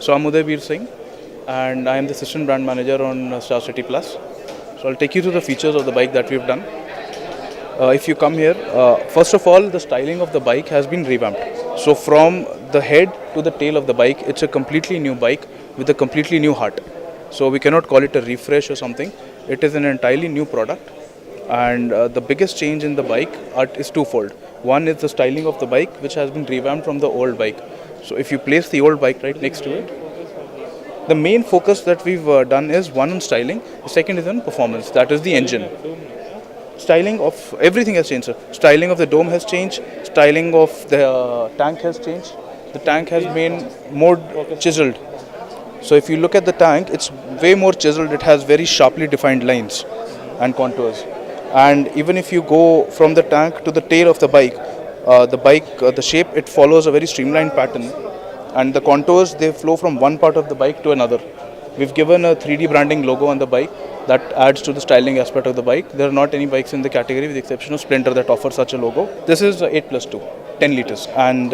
So I'm Udaibir Singh and I am the Assistant Brand Manager on Star City Plus. So I'll take you through the features of the bike that we've done. If you come here, first of all, the styling of the bike has been revamped. So from the head to the tail of the bike, it's a completely new bike with a completely new heart. So we cannot call it a refresh or something. It is an entirely new product. And the biggest change in the bike is twofold. One is the styling of the bike, which has been revamped from the old bike. So if you place the old bike right next to it, the main focus that we've done is one on styling, the second is on performance, that is the engine. Styling of everything has changed, sir. Styling of the dome has changed, styling of the tank has changed. The tank has been more chiseled. So if you look at the tank, it's way more chiseled, it has very sharply defined lines and contours. And even if you go from the tank to the tail of the bike, the shape, it follows a very streamlined pattern, and the contours, they flow from one part of the bike to another. We've given a 3D branding logo on the bike that adds to the styling aspect of the bike. There are not any bikes in the category with the exception of Sprinter that offer such a logo. This is 8+2, 10 liters, and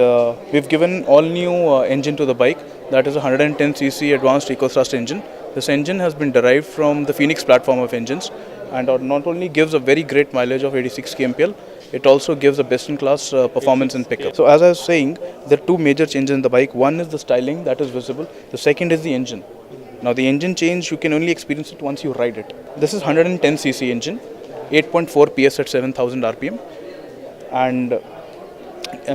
we've given all new engine to the bike. That is a 110cc advanced eco-thrust engine. This engine has been derived from the Phoenix platform of engines, and not only gives a very great mileage of 86 kmpl, it also gives a best-in-class performance and pickup. So as I was saying, there are two major changes in the bike. One is the styling that is visible. The second is the engine. Now the engine change, you can only experience it once you ride it. This is 110cc engine, 8.4 PS at 7000 RPM, and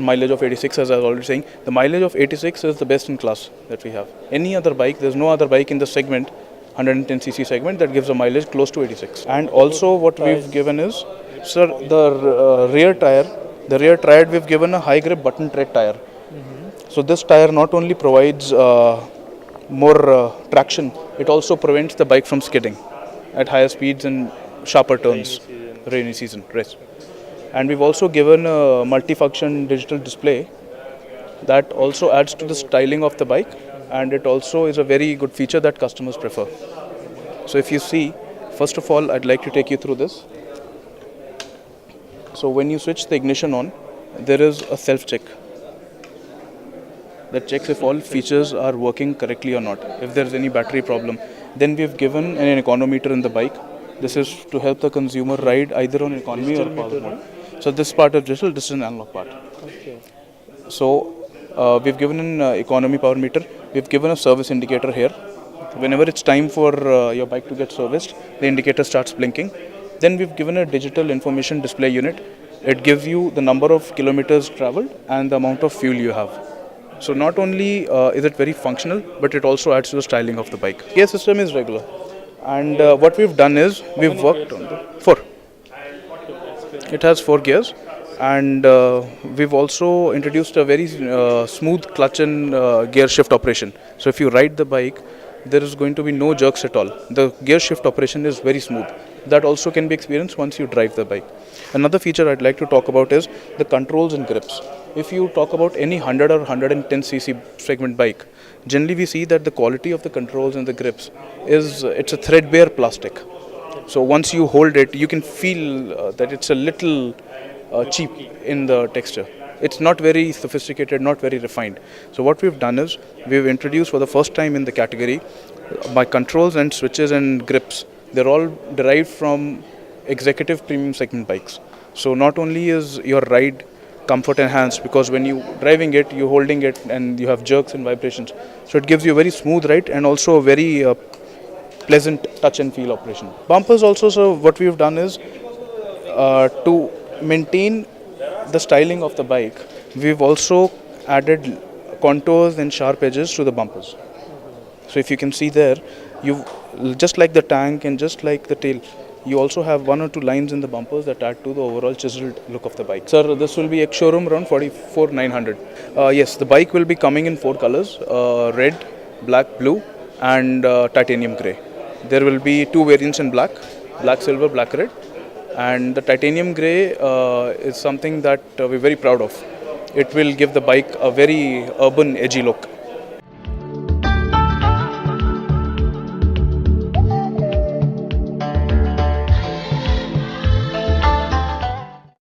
mileage of 86, as I was already saying. The mileage of 86 is the best in class that we have. Any other bike, there's no other bike in the segment, 110cc segment, that gives a mileage close to 86. And also what we've given is, sir, the rear tire, we've given a high grip button tread tire. So this tire not only provides more traction, it also prevents the bike from skidding at higher speeds and sharper turns, rainy season. And we've also given a multifunction digital display that also adds to the styling of the bike, and it also is a very good feature that customers prefer. So if you see, first of all, I'd like to take you through this. So when you switch the ignition on, there is a self-check that checks if all features are working correctly or not, if there is any battery problem. Then we've given an econometer in the bike. This is to help the consumer ride either on economy or power mode. So this part is digital, this is an analog part. Okay. So we've given an economy power meter. We've given a service indicator here. Whenever it's time for your bike to get serviced, the indicator starts blinking. Then we've given a digital information display unit. It gives you the number of kilometers traveled and the amount of fuel you have. So not only is it very functional, but it also adds to the styling of the bike. Gear system is regular. And what we've done is, we've worked on the 4. It has 4 gears, and we've also introduced a very smooth clutch and gear shift operation. So if you ride the bike, there is going to be no jerks at all. The gear shift operation is very smooth. That also can be experienced once you drive the bike. Another feature I'd like to talk about is the controls and grips. If you talk about any 100 or 110cc segment bike, generally we see that the quality of the controls and the grips it's a threadbare plastic. So once you hold it, you can feel that it's a little cheap in the texture. It's not very sophisticated, not very refined. So what we've done is, we've introduced for the first time in the category, my controls and switches and grips, they're all derived from executive premium segment bikes. So not only is your ride comfort enhanced, because when you driving it, you're holding it and you have jerks and vibrations. So it gives you a very smooth ride and also a very pleasant touch and feel operation. Bumpers also, so what we've done is to maintain the styling of the bike, we've also added contours and sharp edges to the bumpers. So if you can see there, you just like the tank and just like the tail, you also have 1 or 2 lines in the bumpers that add to the overall chiseled look of the bike. Sir, this will be ex-showroom around 44,900. Yes, the bike will be coming in 4 colors, red, black, blue and titanium grey. There will be 2 variants in black silver, black red, and the titanium grey is something that we're very proud of. It will give the bike a very urban, edgy look.